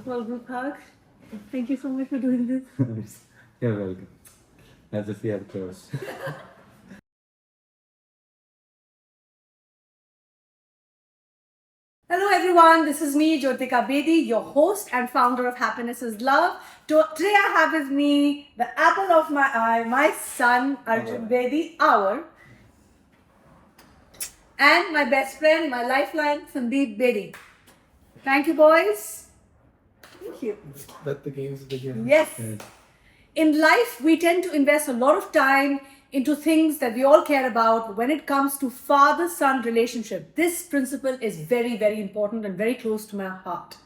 virtual group hug. Thank you so much for doing this. You're welcome. As if we have close. Hello everyone, this is me, Jyotika Bedi, your host and founder of Happiness is Love. Today I have with me the apple of my eye, my son Arjun Bedi, and my best friend, my lifeline, Sandeep Bedi. Thank you, boys. Thank you. Let the games begin. Yes. In life, we tend to invest a lot of time into things that we all care about. When it comes to father-son relationship, this principle is very, very important and very close to my heart.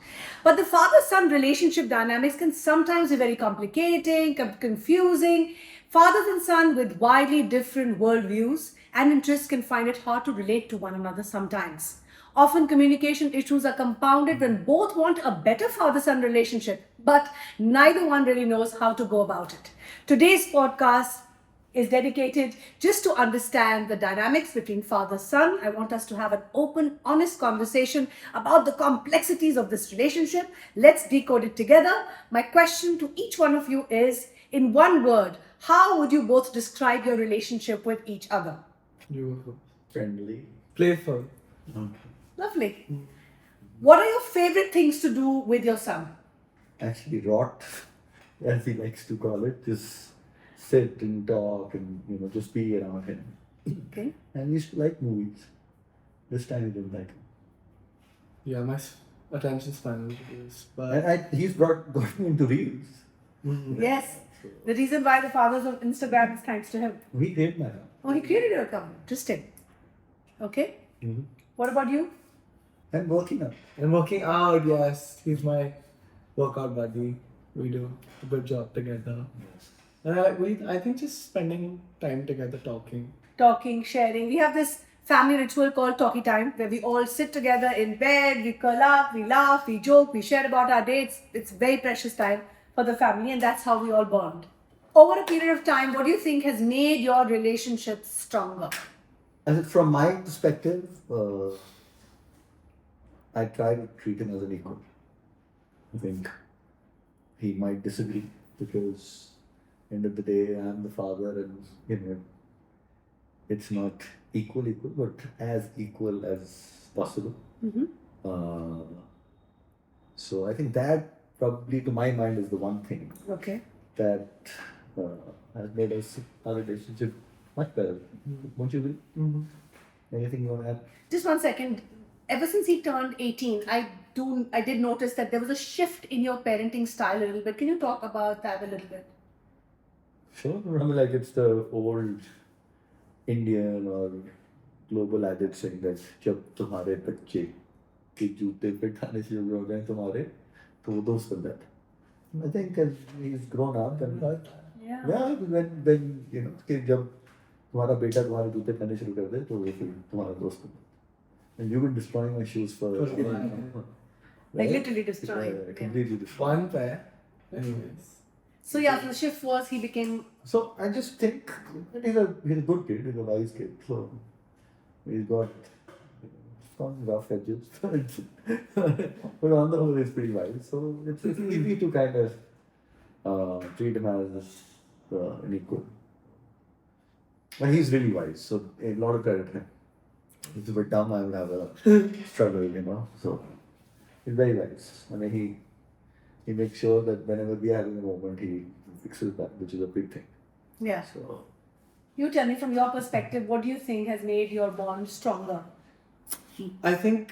But the father-son relationship dynamics can sometimes be very complicating, confusing. Fathers and sons with widely different worldviews and interests can find it hard to relate to one another sometimes. Often communication issues are compounded when both want a better father-son relationship, but neither one really knows how to go about it. Today's podcast is dedicated just to understand the dynamics between father-son. I want us to have an open, honest conversation about the complexities of this relationship. Let's decode it together. My question to each one of you is, in one word, how would you both describe your relationship with each other? Beautiful. Friendly. Playful. Okay. Lovely. What are your favorite things to do with your son? Actually, rot, as he likes to call it, just sit and talk and just be around him. Okay. And he used to like movies. This time he didn't like them. Yeah, my attention span is but And he's got me into reels. Yes. The reason why the father's on Instagram is thanks to him. We created my Oh, he created your account. Interesting. Okay. Mm-hmm. What about you? And working out. and working out, yes. He's my workout buddy. We do a good job together. And I think just spending time together talking. Talking, sharing. We have this family ritual called talkie time where we all sit together in bed, we curl up, we laugh, we joke, we share about our dates. It's very precious time for the family, and that's how we all bond. Over a period of time, what do you think has made your relationship stronger? And from my perspective, I try to treat him as an equal. I think he might disagree because end of the day I'm the father and it's not equal, but as equal as possible. Mm-hmm. So I think that probably to my mind is the one thing Okay. that has made our relationship much better. Won't you agree? Mm-hmm. Anything you want to add? Just one second. Ever since he turned 18, I did notice that there was a shift in your parenting style a little bit. Can you talk about that a little bit? Sure. I mean, like it's the old Indian or global adage saying that जब तुम्हारे बच्चे के जूते पे खाने शुरू हो गए तुम्हारे तो वो दोस्त बन जाते. I think as he's grown up and yeah, when कि जब तुम्हारा बेटा तुम्हारे जूते पहनने शुरू कर दे तो वो फिर तुम्हारा दोस्त बन जाता. And you've been destroying my shoes for Like literally destroying. completely destroying. One pair. Anyways. So yeah, the shift was he became. So I just think that he's a good kid, he's a wise kid. So he's got some rough edges, but on the whole he's pretty wise. So it's easy to kind of treat him as an equal. But he's really wise, so a lot of credit to him. If he were dumb, I would have a struggle, So he's very wise. I mean, he makes sure that whenever we are having a moment, he fixes that, which is a big thing. Yeah. So You tell me from your perspective, what do you think has made your bond stronger? I think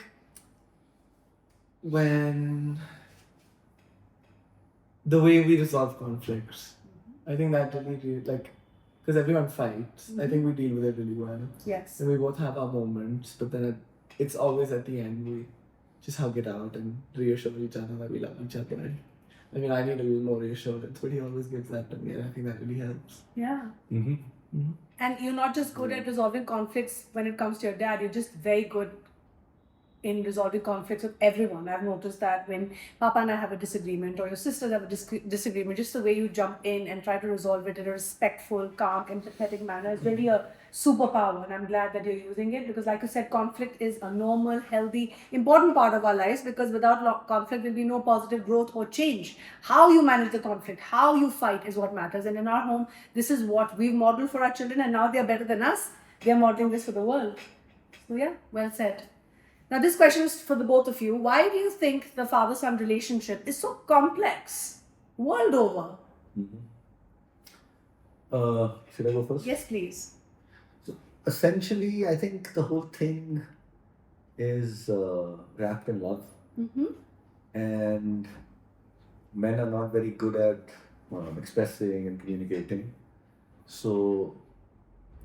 when the way we resolve conflicts, I think that really like, because everyone fights, I think we deal with it really well. Yes. And we both have our moments, but then it's always at the end we just hug it out and reassure each other that we love each other. I mean, I need a little more reassurance, but he always gives that to me, and I think that really helps. Yeah. Mm-hmm. And you're not just good at resolving conflicts when it comes to your dad, you're just very good in resolving conflicts with everyone. I've noticed that when Papa and I have a disagreement, or your sisters have a disagreement, just the way you jump in and try to resolve it in a respectful, calm, empathetic manner is really a superpower. And I'm glad that you're using it, because, like you said, conflict is a normal, healthy, important part of our lives, because without conflict, there'll be no positive growth or change. How you manage the conflict, how you fight is what matters. And in our home, this is what we've modeled for our children, and now they're better than us. They're modeling this for the world. So, yeah, well said. Now, this question is for the both of you. Why do you think the father-son relationship is so complex world over? Should I go first? Yes, please. So essentially, I think the whole thing is wrapped in love, and men are not very good at expressing and communicating. So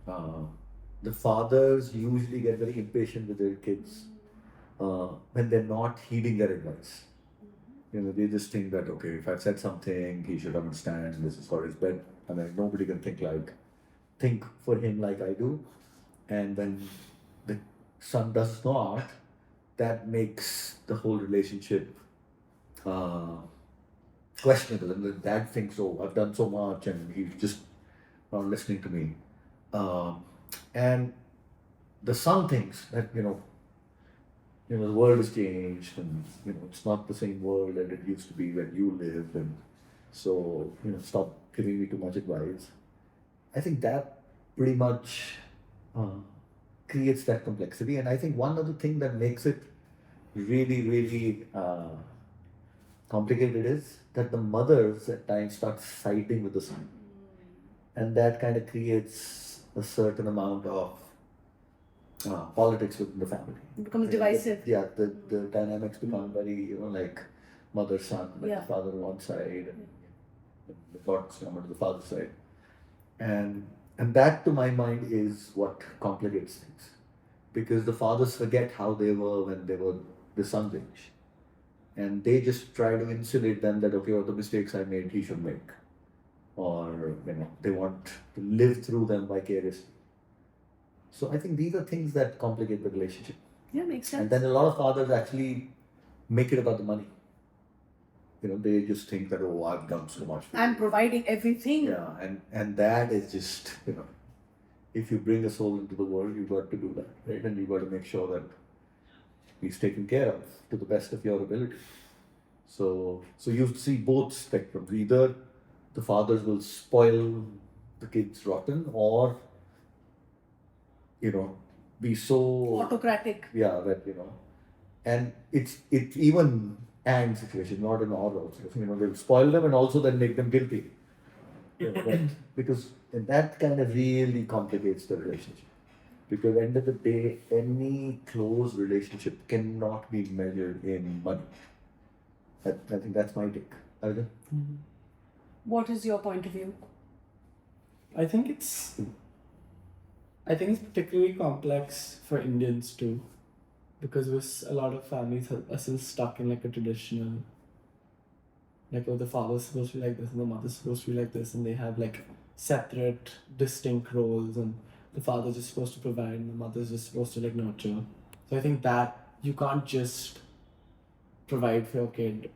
the fathers usually get very impatient with their kids when they're not heeding their advice. They just think that, okay, if I've said something, he should understand. This is for his bed. I mean, nobody can think for him like I do. And when the son does not, that makes the whole relationship questionable. And the dad thinks, oh, I've done so much, and he's just not listening to me. And the son thinks that the world has changed, and it's not the same world that it used to be when you lived, and so stop giving me too much advice. I think that pretty much creates that complexity, and I think one other thing that makes it really complicated is that the mothers at times start siding with the son, and that kind of creates a certain amount of politics within the family. It becomes divisive. The dynamics become very, like mother son, like Yeah. the father on one side, and the daughters come to the father's side. And that, to my mind, is what complicates things. Because the fathers forget how they were when they were the son's age. And they just try to insulate them that, okay, all the mistakes I made, he should make. Or, they want to live through them vicariously. So I think these are things that complicate the relationship. Yeah, makes sense. And then a lot of fathers actually make it about the money. They just think that, oh, I've done so much for I'm you. providing everything. Yeah, and that is just, if you bring a soul into the world, you've got to do that, right? And you've got to make sure that he's taken care of to the best of your ability. So you see both spectrums. Either the fathers will spoil the kids rotten, or be so Autocratic. Yeah, that and it's even and situation, not an or also. They'll spoil them and also then make them guilty. Right? Because and that kind of really complicates the relationship. Because at the end of the day, any close relationship cannot be measured in money. I think that's my take. Arjun? What is your point of view? I think it's particularly complex for Indians too, because a lot of families are still stuck in like a traditional, like, oh, the father's supposed to be like this and the mother's supposed to be like this, and they have like separate, distinct roles, and the father's just supposed to provide and the mother's just supposed to like nurture. So I think that you can't just provide for your kid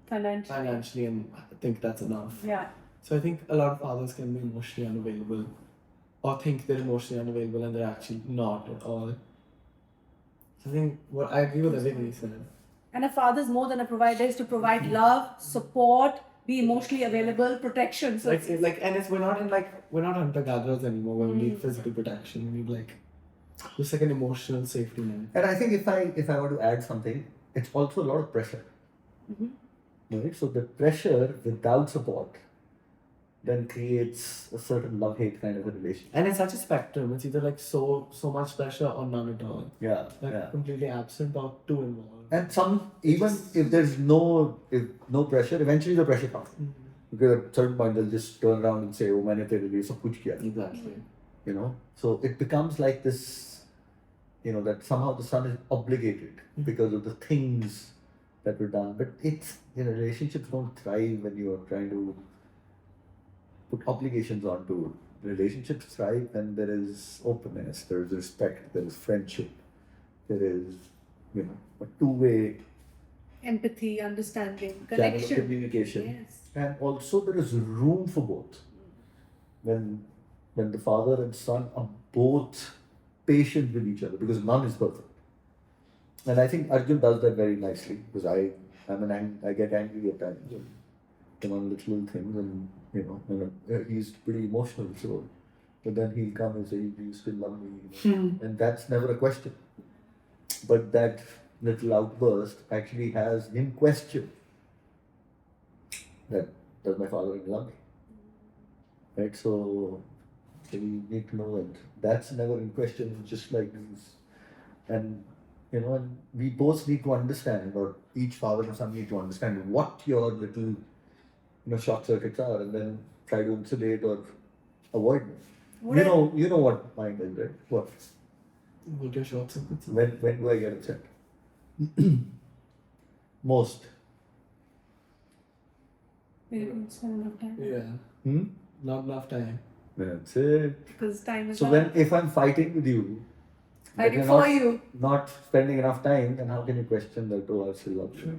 financially and think that's enough. Yeah. So I think a lot of fathers can be emotionally unavailable, or think they're emotionally unavailable and they're actually not at all. So I think I agree with everything you said. And a father's more than a provider, is to provide love, support, be emotionally available, protection. So We're not hunter gatherers anymore where we need physical protection. We need just like an emotional safety net. And I think if I were to add something, it's also a lot of pressure. Right? So the pressure without support then creates a certain love-hate kind of a relationship. And it's such a spectrum. It's either like so much pressure or none at all. Yeah. Completely absent or too involved. And even if there's no pressure, eventually the pressure comes. Because at a certain point they'll just turn around and say, oh, maine tere liye sab kuch kiya. Exactly. So it becomes like this, that somehow the son is obligated because of the things that were done. But relationships don't thrive when you're trying to put obligations onto relationships. Thrive when there is openness, there is respect, there is friendship, there is a two-way Empathy, understanding, channel of connection. communication. Yes. And also there is room for both. When the father and son are both patient with each other, because none is perfect. And I think Arjun does that very nicely, because I get angry at times on little things, and he's pretty emotional. So, but then he'll come and say, "Do you still love me?" And that's never a question. But that little outburst actually has him question that, does my father love me? Right? So we need to know that that's never in question. It's just like this. And and we both need to understand, or each father and son need to understand what your little short circuits are, and then try to insulate or avoid them. You know what mine is, right? What? What your short circuits? When do I get upset? Most. We didn't spend enough time. Yeah. Not enough time. That's it. Because time is So if I'm fighting with you, but fighting you're for you. not spending enough time, then how can you question that? Oh, I still love you.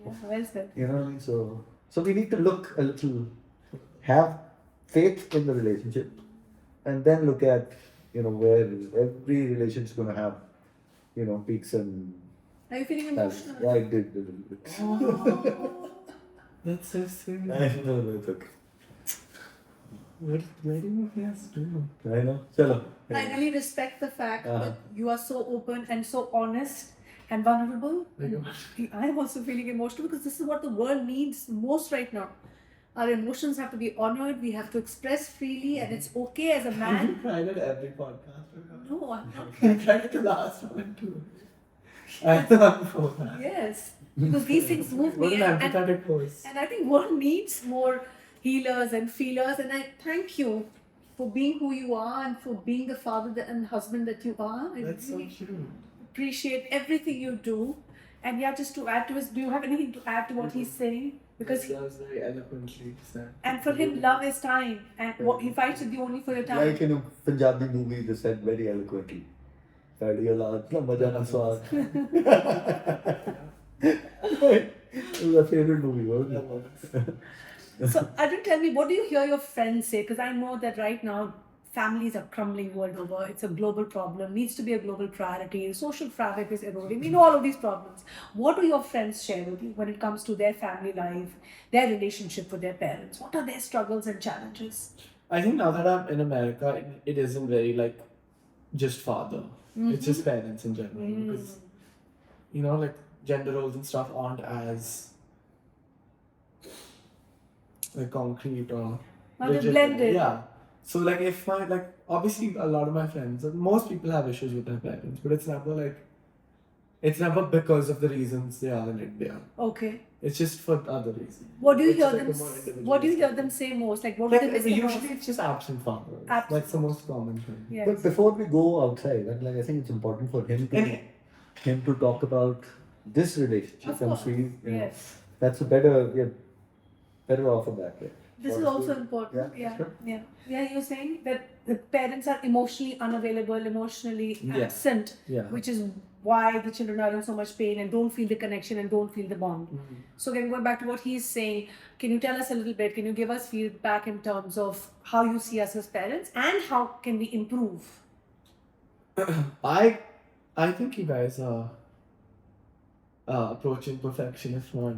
Yeah, well said. You know what I mean? So we need to look a little, have faith in the relationship, and then look at where every relationship is going to have peaks and Are you feeling valleys. emotional? Yeah, I did a little bit. Oh, that's so sweet. I know, it's okay. What do you guys do? I know. Chalo. I really respect the fact Uh-huh. that you are so open and so honest and vulnerable. Like, I am also feeling emotional because this is what the world needs most right now. Our emotions have to be honored, we have to express freely, and it's okay as a you man. cried at every podcast. No, I'm not. You cried at the last one too. I thought before that. Yes, because these things move What me. an And empathetic voice. I think world needs more healers and feelers. And I thank you for being who you are and for being the father and husband that you are. I That's so really true. appreciate everything you do. And yeah, just to add to his, do you have anything to add to what he's saying? Because That was very eloquently said. and for him, love is time, and what he fights with you only for your time. Like in a Punjabi movie, they said very eloquently. It was a favorite movie, wasn't it? So, Arjun, tell me, what do you hear your friends say? Because I know that right now families are crumbling world over. It's a global problem, needs to be a global priority. Social fabric is eroding. We know all of these problems. What do your friends share with you when it comes to their family life, their relationship with their parents? What are their struggles and challenges? I think now that I'm in America, it isn't very like just father. It's just parents in general. Because, like gender roles and stuff aren't as like concrete or Now they're rigid. blended. Yeah. So like if obviously a lot of my friends, most people have issues with their parents, but it's never because of the reasons they are in India. Okay. It's just for other reasons. What do you It's hear like them? a more individual What do you hear story. them say most? Like what do they miss the Usually most? it's just absent father. Absent That's the most common thing. Yes. But before we go outside, I think it's important for him to talk about this relationship Of and course. see. Yes. That's a better offer that way. This is also important. Yeah, sure. Yeah. You're saying that the parents are emotionally unavailable, emotionally absent, which is why the children are in so much pain and don't feel the connection and don't feel the bond. So again, going back to what he's saying, can you tell us a little bit? Can you give us feedback in terms of how you see us as parents and how can we improve? I think you guys are approaching perfection, if not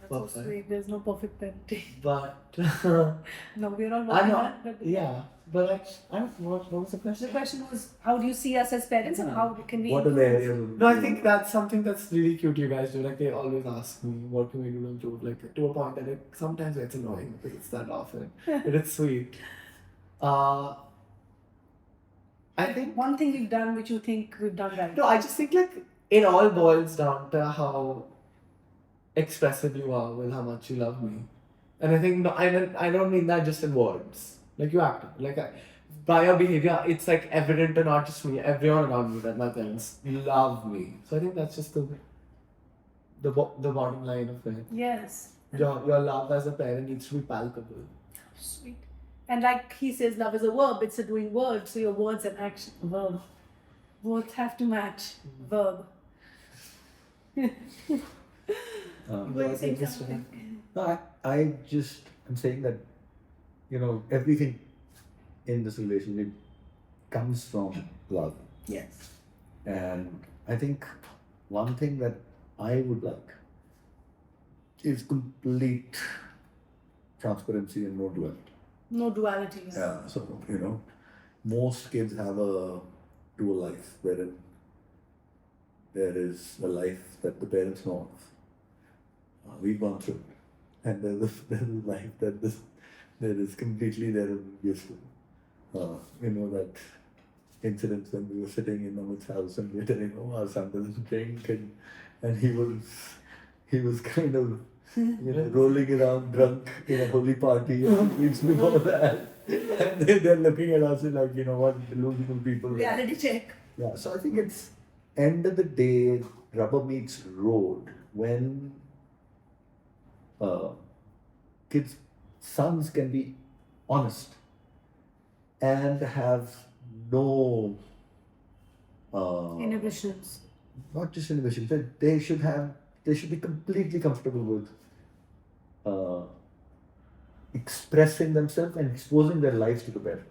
That's so perfect. sweet. There's no perfect parenting. But No, we're all I working know. hard. But Yeah, but what was the the question? question was, how do you see us as parents and how can we What are improve? the areas? No, I think that's something that's really cute you guys do. Like they always ask me, what can we do to improve? Like to a point that it sometimes it's annoying because it's that often, but it's sweet. I think One thing we've done which you think we've done right. no, I just think like it all boils down to how expressive you are with how much you love me, and I think no, I don't mean that just in words. Like you act like by your behavior, it's like evident to not just me, everyone around me that my parents love me. So I think that's just the bottom line of it. Yes. Your love as a parent needs to be palpable. Sweet. And like he says, love is a verb, it's a doing word. So your words and action, verb. Both have to match. Verb. Were you saying something? No, I'm saying that, everything in this relationship comes from love. Yes. And I think one thing that I would like is complete transparency and no duality. No duality. Yeah, so, most kids have a dual life wherein there is a life that the parents know of. We've gone through. And there's a life that is completely there and used to. That incident when we were sitting in Amit's house and we were telling, our son doesn't drink, and he was kind of rolling around drunk in a holy party a few weeks before that. And they're looking at us like, what delusional people. Reality check. Yeah, so I think it's end of the day, rubber meets road when kids, sons can be honest and have no Inhibitions. not just inhibitions. They should be completely comfortable with expressing themselves and exposing their lives to the parents.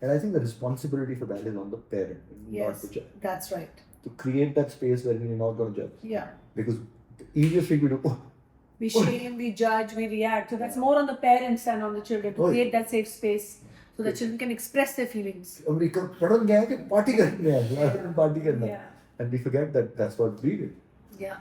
And I think the responsibility for that is on the parent, not Yes, the child. that's right. To create that space where you're not going to judge. Yeah. Because the easiest thing we do, We shame, we judge, we react. So that's more on the parents than on the children to create that safe space so that children can express their feelings. party karna. Yeah. And we forget that that's what we did. Yeah.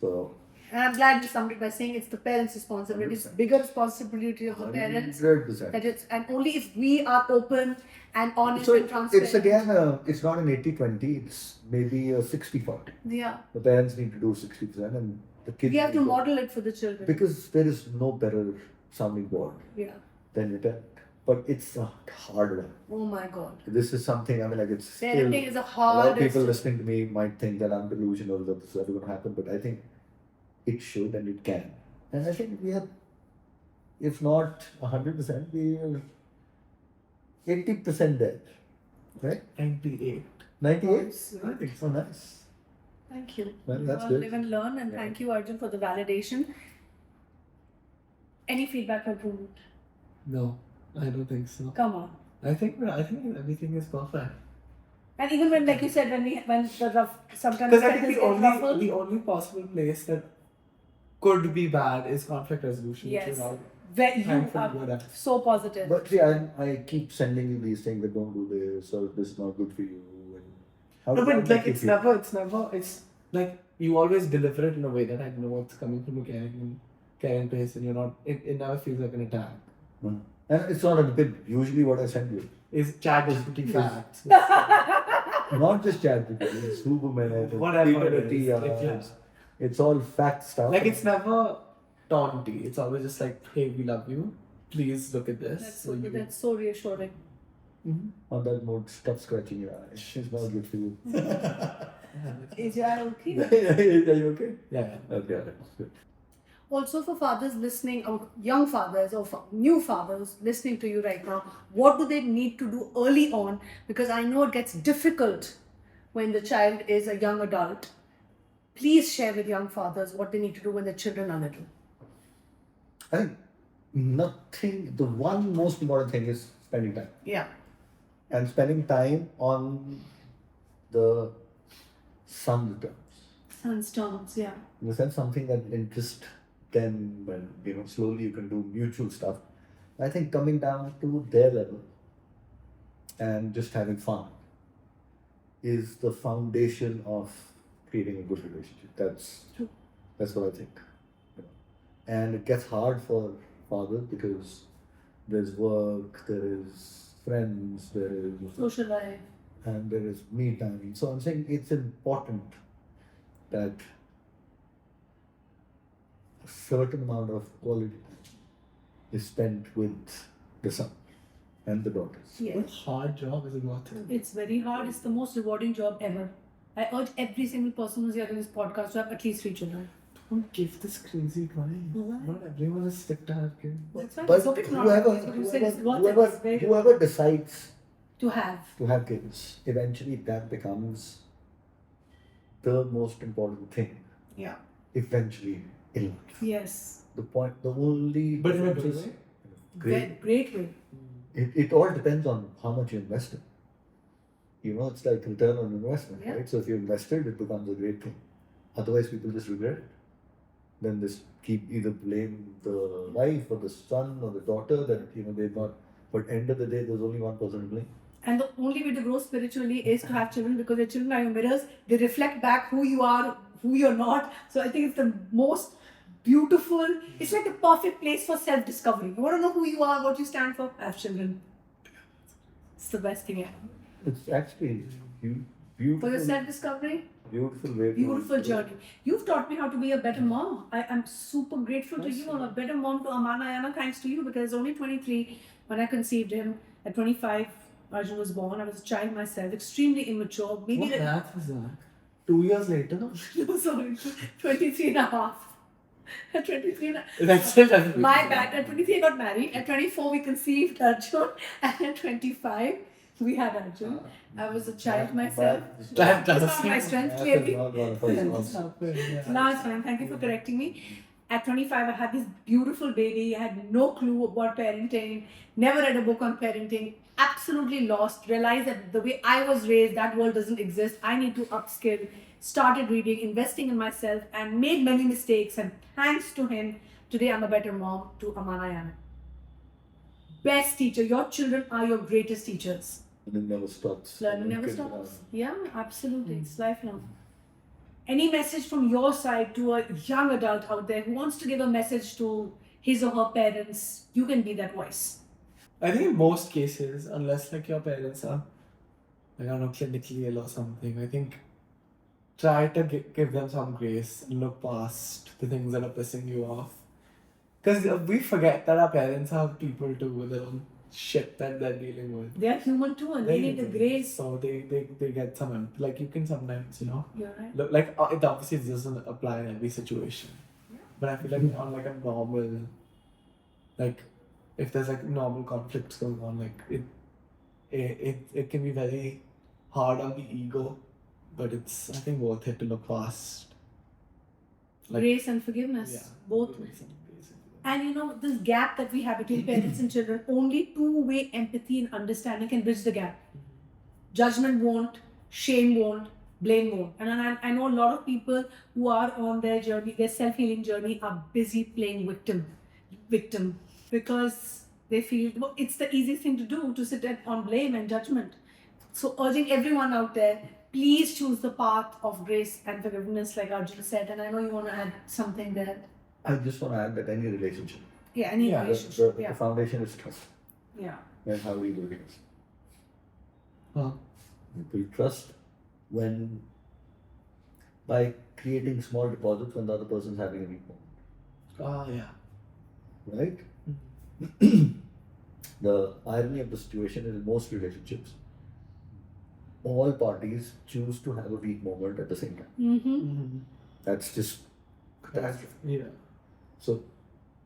So, And I'm glad you summed it by saying it's the parents' responsibility. It's bigger responsibility of the parents. 100%. That it's, and only if we are open and honest So and transparent. it's again, it's not an 80-20, it's maybe a 60-40. Yeah. The parents need to do 60% and the kids We have need to model it for the children. Because there is no better sounding board Yeah. than your parent. But it's a hard one. Oh my God. This is something, it's still, Parenting is a a lot hard. of people listening to me might think that I'm delusional, that this is never going to happen, but I think it should and it can. And I think we have, if not 100%, we are 80% there. Right? 98. 98? I think So nice. Thank you. Well, that's all good. live and learn, and thank you, Arjun, for the validation. Any feedback for improvement? No, I don't think so. Come on. I think everything is perfect. And even when, like you said, when the rough, sometimes Because I think sentences the get ruffled. only possible place that could be bad is conflict resolution. Yes. Which is all Where you thankfully are good at. so positive. But see, I keep sending you these things that don't do this or this is not good for you. And how No, how but do like you it's feel? it's like you always deliver it in a way that I know it's coming from a caring place, and you're not. It never feels like an attack. And it's not a bit. Usually, what I send you, Is chat GPT facts? not just ChatGPT, it's Superman, Whatever it is, it's all fact stuff. Like it's never taunty. It's always just like, hey, we love you. Please look at this. That's so reassuring. On that mode, stop scratching your eyes. It's not good for you. Is your eye okay? Are you okay? Yeah. Okay, that's good. Also, for fathers listening, or young fathers, or new fathers listening to you right now, what do they need to do early on? Because I know it gets difficult when the child is a young adult. Please share with young fathers what they need to do when their children are little. I think the one most important thing is spending time. Yeah. And spending time on the son's terms. Son's terms, yeah. In the sense, something that interests them, when slowly you can do mutual stuff. I think coming down to their level and just having fun is the foundation of creating a good relationship. That's what I think. And it gets hard for fathers because there's work, there is friends, there is Social life. and there is me time. So I'm saying it's important that a certain amount of quality time is spent with the son and the daughters. Yes. What hard job is it worth it? It's very hard. It's the most rewarding job ever. I urge every single person who's here in this podcast to have at least 3 children. Don't give this crazy advice. Why? Not everyone is stick to have kids. That's why But it's okay to not have kids, but you said it's worth it. It's very whoever decides to have. to have kids, eventually that becomes the most important thing Yeah. eventually in life. Yes. The only But in a difference good is way? great. Great way. It all depends on how much you invest in. It's like return on investment, Yeah. right? So if you invested, it becomes a great thing. Otherwise, people just regret it. Then just keep either blame the wife or the son or the daughter that they've not. But end of the day, there's only one person to blame. And the only way to grow spiritually is to have children, because your children are your mirrors. They reflect back who you are, who you're not. So I think it's the most beautiful, it's like the perfect place for self discovery. You want to know who you are, what you stand for? Have children. It's the best thing ever. It's actually beautiful. For your self discovery, Beautiful way. beautiful journey. You've taught me how to be a better mom. I'm super grateful to you. I'm a better mom to Amanayana thanks to you, because only 23 when I conceived him. At 25, Arjun was born. I was a child myself, extremely immature. Maybe What math was that? 2 years later? no, sorry, 23 and a half. At 23 and a half. That still doesn't My bad. At 23, I got married. At 24, we conceived Arjun. And at 25, we had Arjun. I was a child myself. That That's doesn't not my seem- strength, That's clearly. not one of us. No, it's fine. Thank you for correcting me. At 25, I had this beautiful baby. I had no clue about parenting, never read a book on parenting, absolutely lost. Realized that the way I was raised, that world doesn't exist. I need to upskill. Started reading, investing in myself, and made many mistakes. And thanks to him, today I'm a better mom to Amanayana. Best teacher. Your children are your greatest teachers. Learning never stops. Learning never stops. Yeah, absolutely. It's lifelong. Any message from your side to a young adult out there who wants to give a message to his or her parents? You can be that voice. I think in most cases, unless like your parents are, I don't know, clinically ill or something, I think try to give them some grace and look past the things that are pissing you off. Because we forget that our parents have people too with their own shit that they're dealing with. They are human too, and they need the grace. So they get some, like you can sometimes, You're right. look, like it obviously doesn't apply in every situation. But I feel like on like a normal, like if there's like normal conflicts going on, like it can be very hard on the ego, but it's I think worth it to look past. Grace and forgiveness. Yeah, Both. grace and grace. And this gap that we have between parents and children, only two-way empathy and understanding can bridge the gap. Judgment won't, shame won't, blame won't. And I know a lot of people who are on their journey, their self-healing journey, are busy playing victim, because they feel it's the easiest thing to do, to sit on blame and judgment. So urging everyone out there, please choose the path of grace and forgiveness, like Arjun said. And I know you want to add something there. I just want to add that any relationship, Yeah, any Yeah, relationship. the foundation is trust. Yeah. And how we do it. Huh. You build trust by creating small deposits when the other person's having a weak moment, Yeah. right? The irony of the situation is in most relationships, all parties choose to have a weak moment at the same time. Mm-hmm. That's just catastrophe. Yeah. So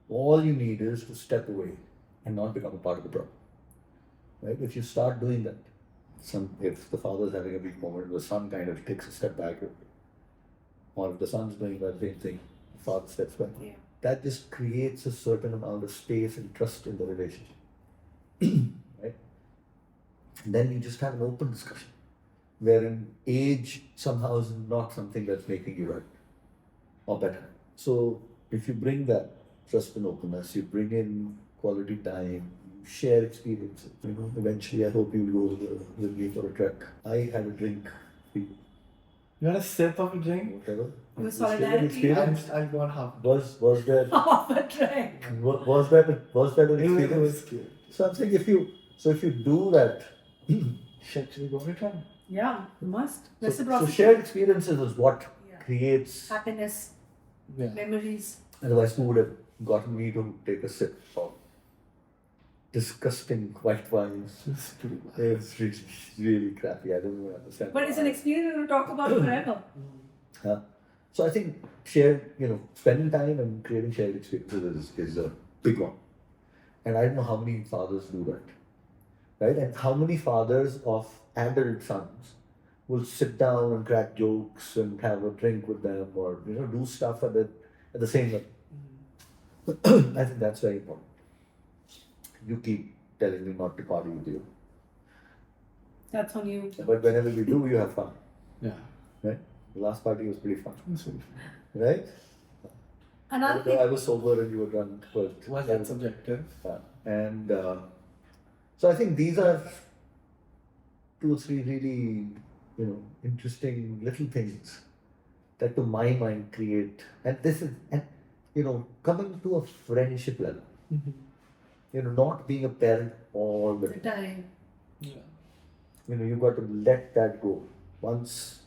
all you need is to step away and not become a part of the problem. Right? If you start doing that, if the father's having a weak moment, the son kind of takes a step back, or if the son's doing that same thing, the father steps back. Yeah. That just creates a certain amount of space and trust in the relationship. Right? And then you just have an open discussion, wherein age somehow is not something that's making you right or better. So if you bring that trust and openness, you bring in quality time, you share experiences. Eventually, I hope you go with me for a trek. I had a drink. You want a sip of a drink? Whatever. With It's still an solidarity. experience. I'll go on half. Was there Half a drink. was that an It experience? was cute. So I'm saying if you do that, Should we go for a try? Yeah, you must. so Reciprocity. shared experiences is what Yeah. creates. Happiness, Yeah. memories. Otherwise, who would have gotten me to take a sip of disgusting white wines? It's pretty bad. It's really crappy. I don't even understand. But it's an experience we're going to talk about forever. Yeah. So I think spending time and creating shared experiences is a big one. And I don't know how many fathers do that. Right? And how many fathers of adult sons will sit down and crack jokes and have a drink with them, or do stuff at the same level. I think that's very important. You keep telling me not to party with you, That's on you. but whenever we do, you have fun, Yeah. right? The last party was pretty fun, That's really fun. right? Another Though I thing, was sober and you were drunk, but Was that subjective? and so I think these are two or three really interesting little things that to my mind create, and this is and coming to a friendship level, not being a parent all the the time. time. Yeah. You've got to let that go. Once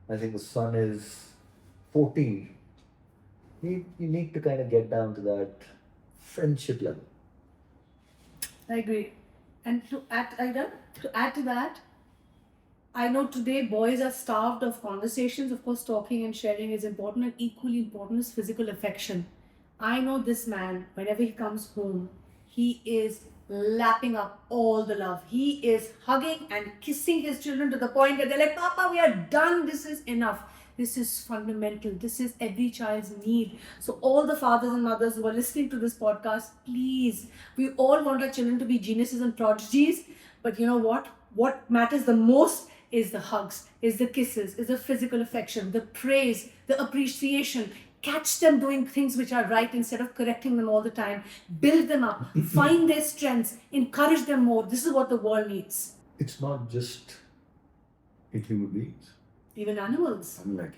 I think the son is 14, you need to kind of get down to that friendship level. I agree. And to add to that, I know today boys are starved of conversations. Of course, talking and sharing is important, and equally important is physical affection. I know this man, whenever he comes home, he is lapping up all the love. He is hugging and kissing his children to the point that they're like, Papa, we are done. This is enough. This is fundamental. This is every child's need. So, all the fathers and mothers who are listening to this podcast, please, we all want our children to be geniuses and prodigies. But you know what? What matters the most is the hugs, is the kisses, is the physical affection, the praise, the appreciation. Catch them doing things which are right instead of correcting them all the time. Build them up, find their strengths, encourage them more. This is what the world needs. It's not just in human beings. Even animals. I mean, like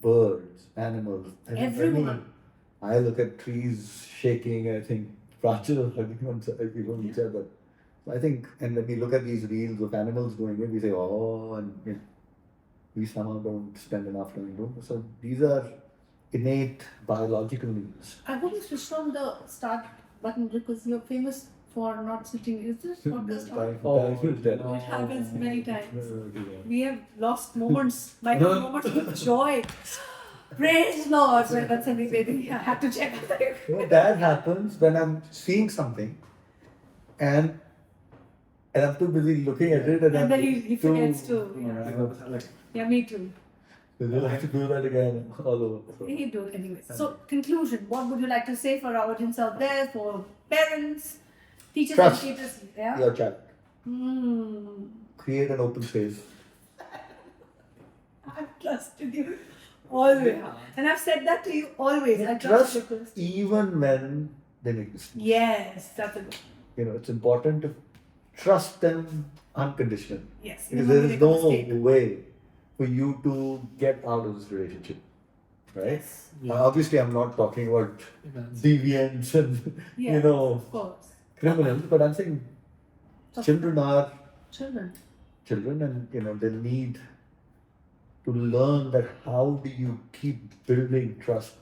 birds, animals. Everyone. I look at trees shaking. I think branches are hugging on each other. So I think, and when we look at these reels of animals doing it, we say, oh, and we somehow don't spend enough time doing it. So these are innate biological needs. I hope you switched on the start button because you're famous for not switching. Is this podcast on? Oh, It happens many times. no. We have lost moments, moments of joy. Praise Lord. Well, that's something maybe I have to check. That happens when I'm seeing something and I'm too busy looking at it And then he forgets to. Yeah, me too. You'll have to do that again all over. He do it anyway. So, conclusion. What would you like to say for our audience out there, for parents, teachers, Trust educators? Yeah. your child. Create an open space. I've trusted you always. And I've said that to you always. I trust you. Even when they make mistakes. Yes, that's a good. It's important to trust them unconditionally. Yes. Because there is no way for you to get out of this relationship. Right? Yes. Obviously, I'm not talking about deviants and, Yeah, of course. criminals, but I'm saying children are Children. and they need to learn that how do you keep building trust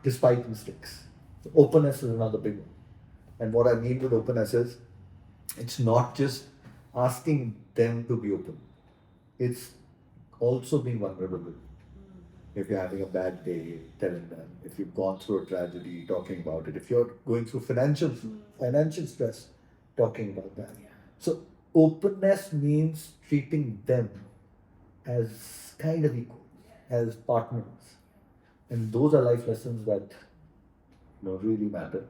despite mistakes. So openness is another big one. And what I mean with openness is it's not just asking them to be open. It's also being vulnerable. If you're having a bad day, telling them. If you've gone through a tragedy, talking about it. If you're going through financial stress, talking about that. So openness means treating them as kind of equal, as partners. And those are life lessons that really matter.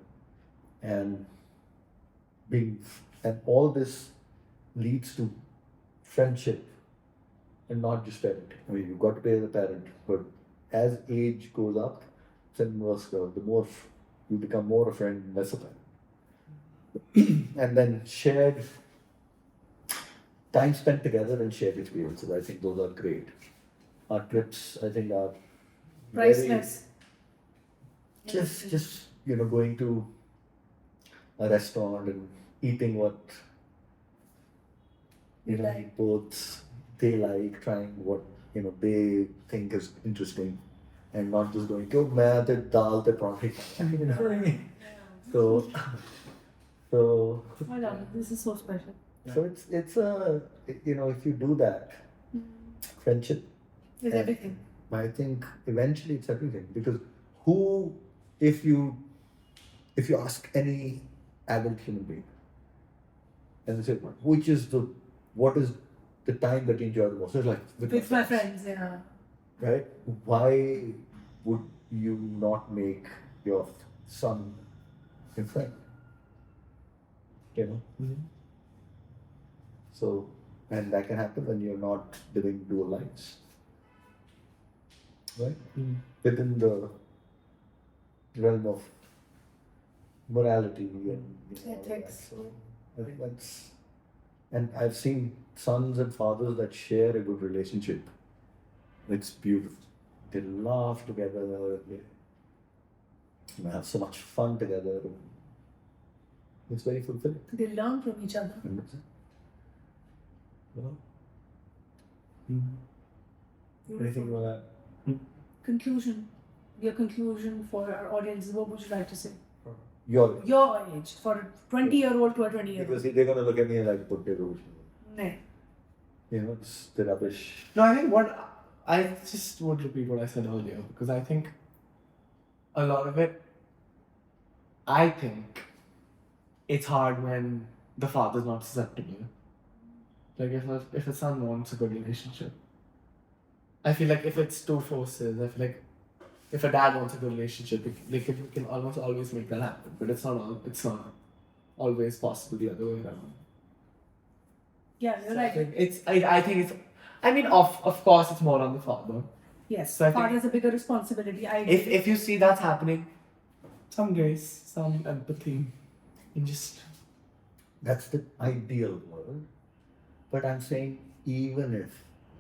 And all this leads to friendship and not just parenting. I mean, you've got to pay the parent, but as age goes up, it's an inverse curve. The more you become more a friend, less a parent. And then shared time spent together and shared experiences. I think those are great. Our trips, I think, are Priceless. just going to a restaurant and eating what like. both they like, trying what they think is interesting, and not just going, "Oh, man, the dal, the paratha." So I love it. This is so special. so it's if you do that, friendship It's everything. I think eventually it's everything, because if you ask any adult human being and they say what is the time that you enjoy the most is like With my friends, yeah. right? Why would you not make your son your friend? You know? Mm-hmm. So, and that can happen when you're not living dual lives, right? Mm-hmm. Within the realm of morality and Ethics. So I think that's, and I've seen sons and fathers that share a good relationship. It's beautiful. They laugh together. They have so much fun together. It's very fulfilling. They learn from each other. You know? Mm-hmm. Anything about that? Conclusion. Your conclusion for our audience. What would you like to say? Your Age. For a 20-year-old to a 20-year-old. because they're gonna look at me like put their rules. No. You know, it's the rubbish. No, I think I just would repeat what I said earlier, because I think a lot of it, I think it's hard when the father's not susceptible. Like if a son wants a good relationship, I feel like if it's two forces, I feel like if a dad wants a good relationship, you can almost always make that happen. But it's not always possible the other way around. Yeah, you're right. I think it's. I mean, of course, it's more on the father. Yes, So I father think has a bigger responsibility. I agree. if you see that's happening, some grace, some empathy, and just That's the ideal world. But I'm saying even if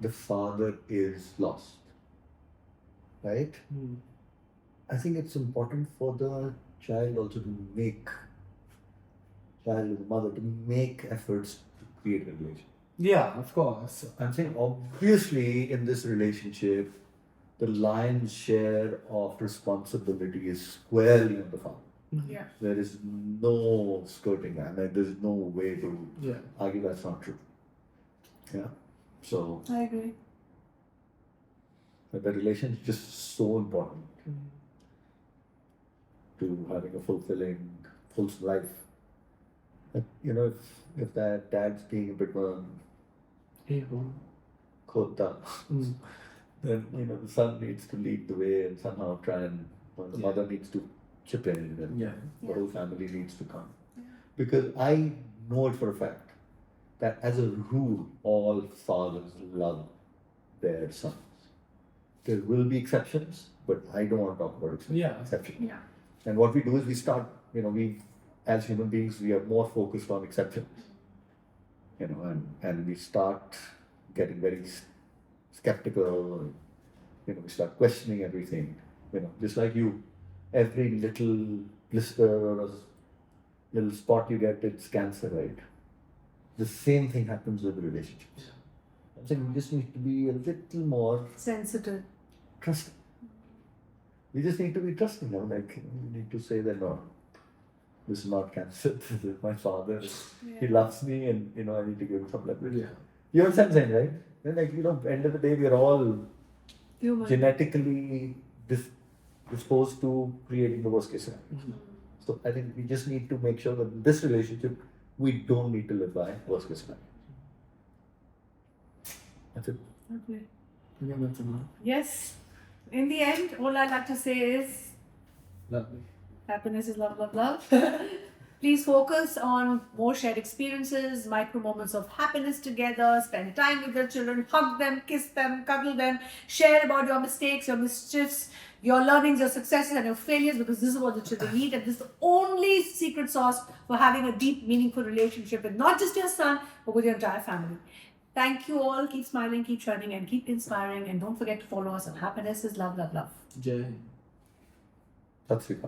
the father is lost, right? I think it's important for the child also to make, child and the mother to make efforts to create a relationship. yeah, of course. I'm saying obviously in this relationship, the lion's share of responsibility is squarely on the father. Yeah. There is no skirting that. Like, there's no way to Yeah. argue that's not true. Yeah. So I agree. the relation is just so important to having a fulfilling, fulsome life. But, you know, if that dad's being a bit kota, then you know the son needs to lead the way and somehow try and the Yeah. mother needs to chip in and Yeah. the whole family needs to come. Because I know it for a fact that as a rule, all fathers love their sons. There will be exceptions, but I don't want to talk about exceptions. Yeah. And what we do is we start, you know, we as human beings, we are more focused on exceptions. You know, and we start getting very skeptical, you know, we start questioning everything. You know, just like you, every little blister or a little spot you get, it's cancer, right? The same thing happens with relationships. I'm saying we just need to be a little more Sensitive. trusting. We just need to be trusting. You know, like we need to say that no, this is not cancer. This is my father. He loves me, and you know I need to give him some love. Yeah. You understand what I'm saying, right? Then, like, you know, end of the day, we are all Human. genetically disposed to creating the worst case scenario. So I think we just need to make sure that in this relationship, we don't need to live by worst case scenario. That's it. Okay. I think that's enough. Yes. In the end, all I'd like to say is Lovely. happiness is love, love, love. Please focus on more shared experiences, micro moments of happiness together, spend time with your children, hug them, kiss them, cuddle them, share about your mistakes, your mischiefs, your learnings, your successes, and your failures, because this is what the children need, and this is the only secret sauce for having a deep, meaningful relationship with not just your son, but with your entire family. Thank you all. Keep smiling, keep shining, and keep inspiring. And don't forget to follow us on Happiness is Love, Love, Love. Jai. That's it.